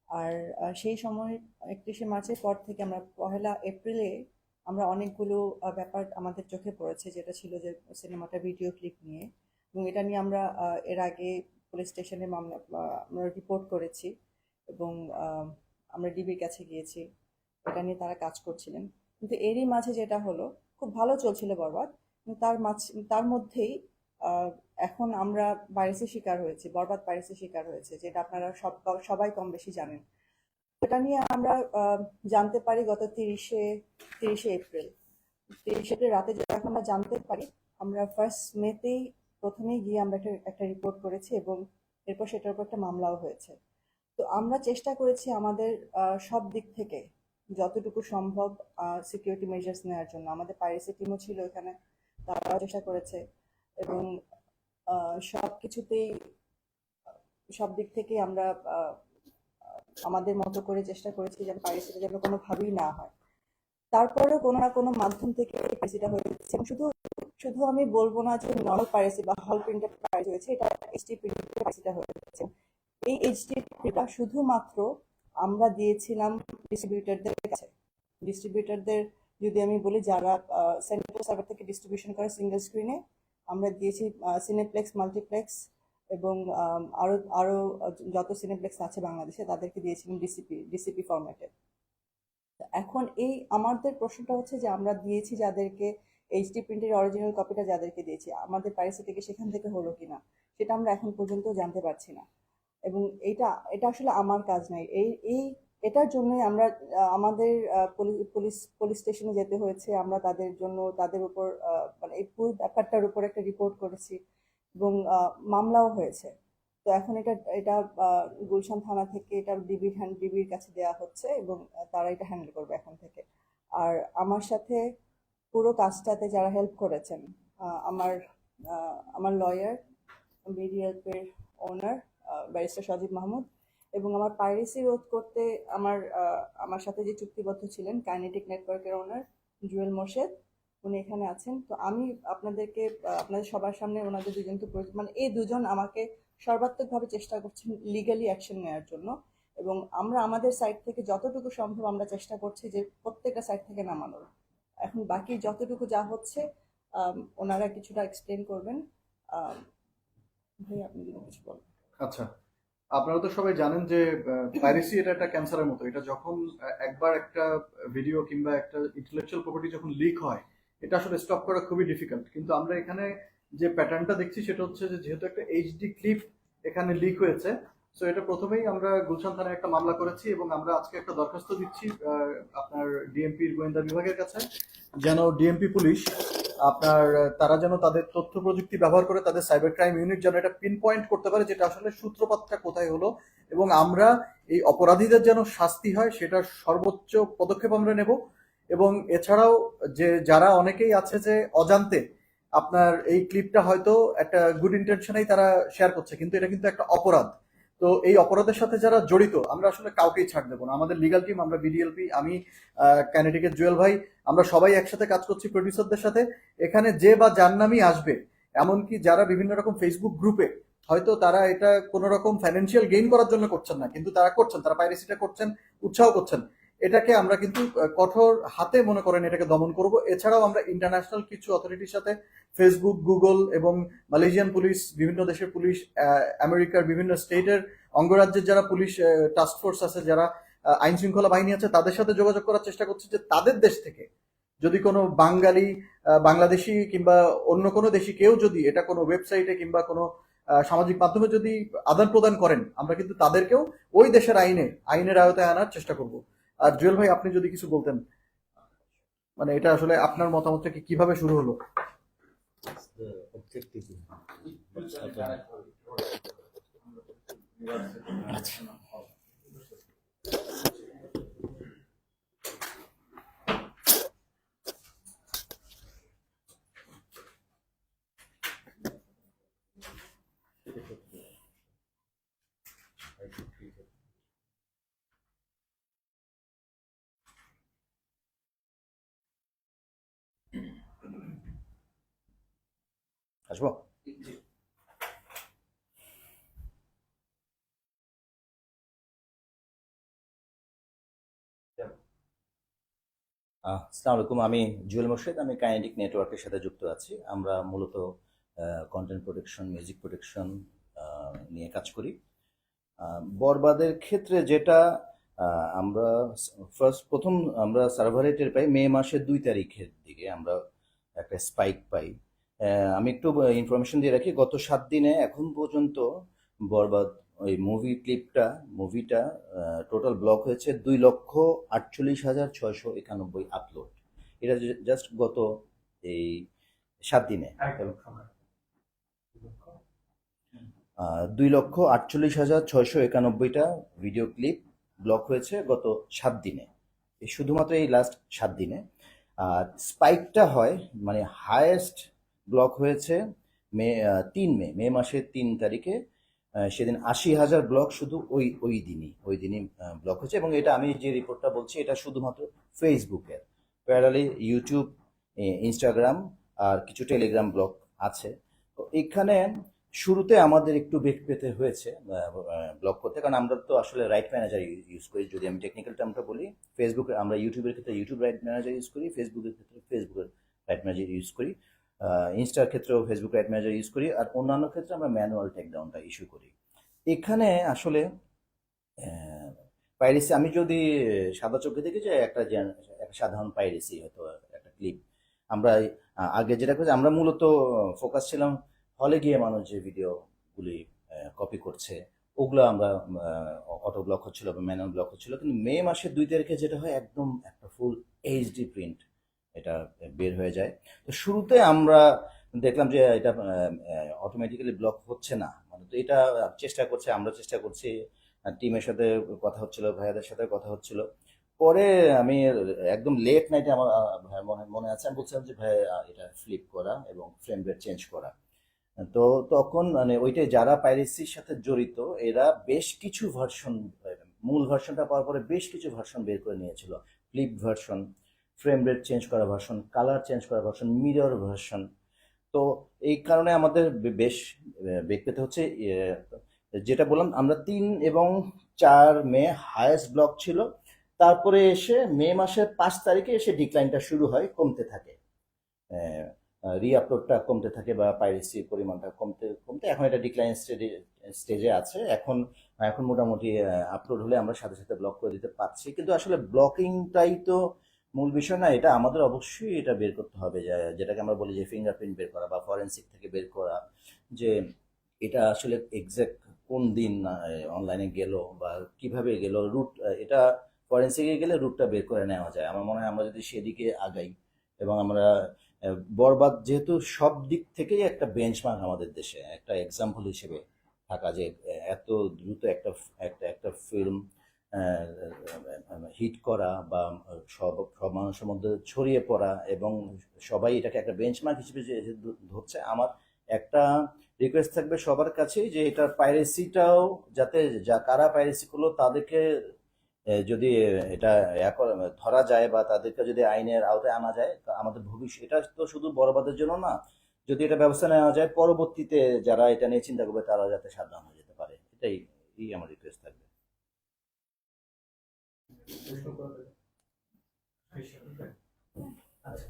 আর সেই সময় 31শে মার্চের পর থেকে আমরা 1 এপ্রিলে আমরা অনেকগুলো ব্যাপার আমাদের চোখে পড়েছে, যেটা ছিল যে সিনেমাটা ভিডিও ক্লিপ নিয়ে। এবং এটা নিয়ে আমরা এর আগে পুলিশ স্টেশনে মামলা আমরা রিপোর্ট করেছি। এবং আমরা ডিবির কাছে গিয়েছি, এটা নিয়ে তারা কাজ করছিলেন। কিন্তু এরই মাঝে যেটা হলো, খুব ভালো চলছিল বরবাদ, কিন্তু তার মধ্যেই আহ, এখন আমরা ভাইরাসের শিকার হয়েছি, বরবাদ ভাইরাসের শিকার হয়েছে, যেটা আপনারা সবাই কম বেশি জানেন। এটা নিয়ে আমরা জানতে পারি গত তিরিশে এপ্রিল। 30 এপ্রিল রাতে যখন আমরা জানতে পারি, আমরা ফার্স্ট মেতেই প্রথমেই গিয়ে আমরা একটা রিপোর্ট করেছি, এবং এরপর সেটার উপর একটা মামলাও হয়েছে। তো আমরা চেষ্টা করেছি আমাদের সব দিক থেকে যতটুকু সম্ভব সিকিউরিটি মেজার্স নেওয়ার জন্য। আমাদের পাইরেসি টিমও ছিল এখানে, তারাও চেষ্টা করেছে। এবং সব কিছুতেই, সব দিক থেকেই আমরা আমাদের মতো করে চেষ্টা করেছি যেন পাইরেসিটা যেন কোনোভাবেই না হয়। তারপরেও কোনো না কোনো মাধ্যম থেকে পাইরেসিটা হয়েছে। এবং শুধু শুধু আমি বলবো না যে নর্মাল পাইরেসি বা হল প্রিন্টেড পাইরেসি হয়েছে, এটা এইচডি প্রিন্টেড পাইরেসিটা হয়েছে। এই এইচডি প্রিন্টটা শুধুমাত্র আমরা দিয়েছিলাম ডিস্ট্রিবিউটরদের কাছে। ডিস্ট্রিবিউটরদের যদি আমি বলি, যারা সেন্ট্রাল সার্ভার থেকে ডিস্ট্রিবিউশন করে সিঙ্গেল স্ক্রিনে, আমরা দিয়েছি সিনেপ্লেক্স, মাল্টিপ্লেক্স, এবং আরো আরো যত সিনেপ্লেক্স আছে বাংলাদেশে তাদেরকে দিয়েছিলাম ডিসিপি ফরম্যাটে। এখন এই আমাদের প্রশ্নটা হচ্ছে যে আমরা দিয়েছি যাদেরকে, এইচডি প্রিন্টের অরিজিনাল কপিটা যাদেরকে দিয়েছি, আমাদের প্রাইসি থেকে সেখান থেকে হলো কিনা সেটা আমরা এখন পর্যন্ত জানতে পারছি না। এবং এটা এটা আসলে আমার কাজ নাই। এই এই এটার জন্যই আমরা আমাদের পুলিশ পুলিশ স্টেশনে যেতে হয়েছে। আমরা তাদের জন্য, তাদের উপর মানে এই পুরো ব্যাপারটার উপর একটা রিপোর্ট করেছি, এবং মামলাও হয়েছে। তো এখন এটা এটা গুলশান থানা থেকে এটা ডিবির কাছে দেওয়া হচ্ছে, এবং তারা এটা হ্যান্ডেল করবে এখন থেকে। আর আমার সাথে পুরো কাজটাতে যারা হেল্প করেছেন, আমার আমার লয়ার, বিডিএলপের ওনার ব্যারিস্টার সজীব মাহমুদ, এবং আমার পাইরেসি রোধ করতে আমার সাথে যে চুক্তিবদ্ধ ছিলেন কাইনেটিক নেটওয়ার্কের ওনার জুয়েল মোর্শেদ, উনি এখানে আছেন। তো আমি আপনাদেরকে আপনাদের সবার সামনে ওনাদের দুজনকে মানে এই দুজন আমাকে সর্বাত্মকভাবে চেষ্টা করছেন লিগালি অ্যাকশন নেওয়ার জন্য। এবং আমরা আমাদের সাইড থেকে যতটুকু সম্ভব আমরা চেষ্টা করছি যে প্রত্যেকটা সাইড থেকে নামানোর। এখন বাকি যতটুকু যা হচ্ছে ওনারা কিছুটা এক্সপ্লেন করবেন। আম, ভাই আপনি যদি কিছু বলেন। আচ্ছা, আপনারা তো সবাই জানেন যে পাইরেসি এটা একটা ক্যান্সারের মতো। এটা যখন একবার একটা ভিডিও কিংবা একটা ইন্টেলেকচুয়াল প্রপার্টি যখন লিক হয়, এটা আসলে স্টপ করা খুবই ডিফিকাল্ট। কিন্তু আমরা এখানে যে প্যাটার্নটা দেখছি সেটা হচ্ছে যে যেহেতু একটা এইচডি ক্লিপ এখানে লিক হয়েছে, সো এটা প্রথমেই আমরা গুলশান থানায় একটা মামলা করেছি এবং আমরা আজকে একটা দরখাস্ত দিচ্ছি আপনার ডিএমপির গোয়েন্দা বিভাগের কাছে, যেন ডিএমপি পুলিশ আপনার তারা যেন তাদের তথ্য প্রযুক্তি ব্যবহার করে তাদের সাইবার ক্রাইম ইউনিট যেন এটা পিন পয়েন্ট করতে পারে যেটা আসলে সূত্রপাতটা কোথায় হলো, এবং আমরা এই অপরাধীদের যেন শাস্তি হয় সেটার সর্বোচ্চ পদক্ষেপ আমরা নেব। এবং এছাড়াও যে যারা অনেকেই আছে যে অজান্তে আপনার এই ক্লিপটা হয়তো একটা গুড ইন্টেনশনেই তারা শেয়ার করছে, কিন্তু এটা কিন্তু একটা অপরাধ। তো এই অপরাধের সাথে যারা জড়িত আমরা আসলে কাউকেই ছাড় দেবো না। আমাদের লিগাল টিম, আমরা বিডিএলপি, আমি কাইনেটিকের জুয়েল ভাই, আমরা সবাই একসাথে কাজ করছি প্রডিউসারদের সাথে। এখানে যে বা যার নামই আসবে, এমনকি যারা বিভিন্ন রকম ফেসবুক গ্রুপে হয়তো তারা এটা কোনো রকম ফাইন্যান্সিয়াল গেইন করার জন্য করছেন না, কিন্তু তারা করছেন, তারা পাইরেসিটা করছেন, উৎসাহ করছেন, এটাকে আমরা কিন্তু কঠোর হাতে মনে করেন এটাকে দমন করব। এছাড়াও আমরা ইন্টারন্যাশনাল কিছু অথরিটির সাথে, ফেসবুক, গুগল এবং মালয়েশিয়ান পুলিশ, বিভিন্ন দেশের পুলিশ, আমেরিকার বিভিন্ন স্টেটের অঙ্গরাজ্যের যারা পুলিশ টাস্ক ফোর্স আছে, যারা আইন শৃঙ্খলা বাহিনী আছে, তাদের সাথে যোগাযোগ করার চেষ্টা করছি যে তাদের দেশ থেকে যদি কোনো বাঙালি, বাংলাদেশি কিংবা অন্য কোনো দেশি কেউ যদি এটা কোনো ওয়েবসাইটে কিংবা কোনো সামাজিক মাধ্যমে যদি আদান প্রদান করেন, আমরা কিন্তু তাদেরকেও ওই দেশের আইনের আওতায় আনার চেষ্টা করব। আর জুয়েল ভাই আপনি যদি কিছু বলতেন, মানে এটা আসলে আপনার মতামতটা কিভাবে শুরু হলো? আসবো। আসসালামু আলাইকুম। আমি জুয়েল মোর্শেদ। আমি কাইনেটিক নেটওয়ার্কের সাথে যুক্ত আছি। আমরা মূলত কন্টেন্ট প্রোটেকশন, মিউজিক প্রোটেকশন নিয়ে কাজ করি। বরবাদের ক্ষেত্রে যেটা আমরা প্রথম আমরা সার্ভারে টের পাই মে মাসের 2 তারিখের দিকে আমরা একটা স্পাইক পাই। আমি একটু ইনফরমেশন দিয়ে রাখি, গত 7 দিনে এখন পর্যন্ত বরবাদ ওই মুভিটা টোটাল ব্লক হয়েছে 2,48,691 আপলোড। এটা জাস্ট গত এই 7 দিনে 2,48,691টা ভিডিও ক্লিপ ব্লক হয়েছে গত 7 দিনে, এই শুধুমাত্র এই লাস্ট 7 দিনে। আর স্পাইকটা হয় মানে হায়েস্ট ব্লক হয়েছে মে মাসের 3 তারিখে। সেদিন 80,000 ব্লক শুধু ওই দিনই ব্লক হয়েছে। এবং এটা আমি যে রিপোর্টটা বলছি এটা শুধুমাত্র ফেসবুকের, প্যারালি ইউটিউব, ইনস্টাগ্রাম আর কিছু টেলিগ্রাম ব্লক আছে। তো এখানে শুরুতে আমাদের একটু বেগ পেতে হয়েছে ব্লগ করতে, কারণ আমরা তো আসলে রাইট ম্যানেজার ইউজ করি। যদি আমি টেকনিক্যাল টার্মটা বলি, ফেসবুকে আমরা ইউটিউবের ক্ষেত্রে ইউটিউব রাইট ম্যানেজার ইউজ করি, ফেসবুকের ক্ষেত্রে ফেসবুকের রাইট ম্যানেজার ইউজ করি, ইনস্টার ক্ষেত্রেও ফেসবুক রাইট ম্যানেজার ইউজ করি, আর অন্যান্য ক্ষেত্রে আমরা ম্যানুয়াল টেকডাউনটা ইস্যু করি। এখানে আসলে পাইরেসি আমি যদি সাদা চোখে দেখি যে একটা সাধারণ পাইরেসি হয়তো একটা ক্লিপ আমরা আগে যেটা করেছি, আমরা মূলত ফোকাস ছিলাম হলে গিয়ে মানুষ যে ভিডিওগুলি কপি করছে ওগুলো আমরা অটো ব্লক হচ্ছিল বা ম্যানুয়াল ব্লক হচ্ছিল। কিন্তু মে মাসের 2 তারিখে যেটা হয় একদম একটা ফুল এইচডি প্রিন্ট এটা বের হয়ে যায়। তো শুরুতে আমরা দেখলাম যে এটা অটোমেটিক্যালি ব্লক হচ্ছে না, মানে তো এটা আমরা চেষ্টা করছি, টিমের সাথে কথা হচ্ছিল, ভাইয়াদের সাথে কথা হচ্ছিল। পরে আমি একদম লেট নাইটে আমার ভাইয়ের মনে আছে, আমি বলছিলাম যে ভাই এটা ফ্লিপ করা এবং ফ্রেম রেট চেঞ্জ করা। তো তখন মানে ওইটাই যারা পাইরেসির সাথে জড়িত এরা বেশ কিছু ভার্সন, মূল ভার্সনটা পাওয়ার পরে বেশ কিছু ভার্সন বের করে নিয়েছিল। Flip version, frame rate change করা ভার্সন, কালার চেঞ্জ করা ভার্সন, মিরর ভার্সন। তো এই কারণে আমাদের বেশ বেগ পেতে হচ্ছে। যেটা বললাম আমরা 3 এবং 4 মে হায়েস্ট ব্লক ছিল, তারপরে এসে মে মাসের 5 তারিখে এসে ডিক্লাইনটা শুরু হয়, কমতে থাকে, রিআপলোডটা কমতে থাকে বা পাইরেসির পরিমাণটা কমতে কমতে এখন এটা ডিক্লাইন স্টেজে আছে। এখন এখন মোটামুটি আপলোড হলে আমরা সাথে সাথে ব্লক করে দিতে পারছি। কিন্তু আসলে ব্লকিংটাই তো মূল বিষয় না, এটা আমাদের অবশ্যই এটা বের করতে হবে, যেটাকে আমরা বলি যে ফিঙ্গারপ্রিন্ট বের করা বা ফরেন্সিক থেকে বের করা, যে এটা আসলে এক্সাক্ট কোন দিন অনলাইনে গেল বা কিভাবে গেল, রুট এটা ফরেন্সিকে গেলে রুটটা বের করে নেওয়া যায়। আমার মনে হয় আমরা যদি সেদিকে আগাই এবং আমরা বরবাদ যেহেতু সব দিক থেকেই একটা বেঞ্চমার্ক আমাদের দেশে, একটা এক্সাম্পল হিসেবে থাকা, যে এত দ্রুত একটা একটা একটা ফিল্ম হিট করা বা সব সব মানুষের মধ্যে ছড়িয়ে পড়া এবং সবাই এটাকে একটা বেঞ্চমার্ক হিসেবে যে ধরছে। আমার একটা রিকোয়েস্ট থাকবে সবার কাছেই যে এটা পাইরেসিটাও যাতে কারা পাইরেসি করলো তাদেরকে যদি এটা ধরা যায় বা তাদেরকে যদি আইনের আওতায় আনা যায়, আমাদের ভবিষ্যৎ এটা তো শুধু বড়বাদের জন্য না, যদি এটা ব্যবস্থা নেওয়া যায় পরবর্তীতে যারা এটা নিয়ে চিন্তা করবে তারা যাতে সাবধান হয়ে যেতে পারে, এটাই আমার রিকোয়েস্ট থাকবে। আচ্ছা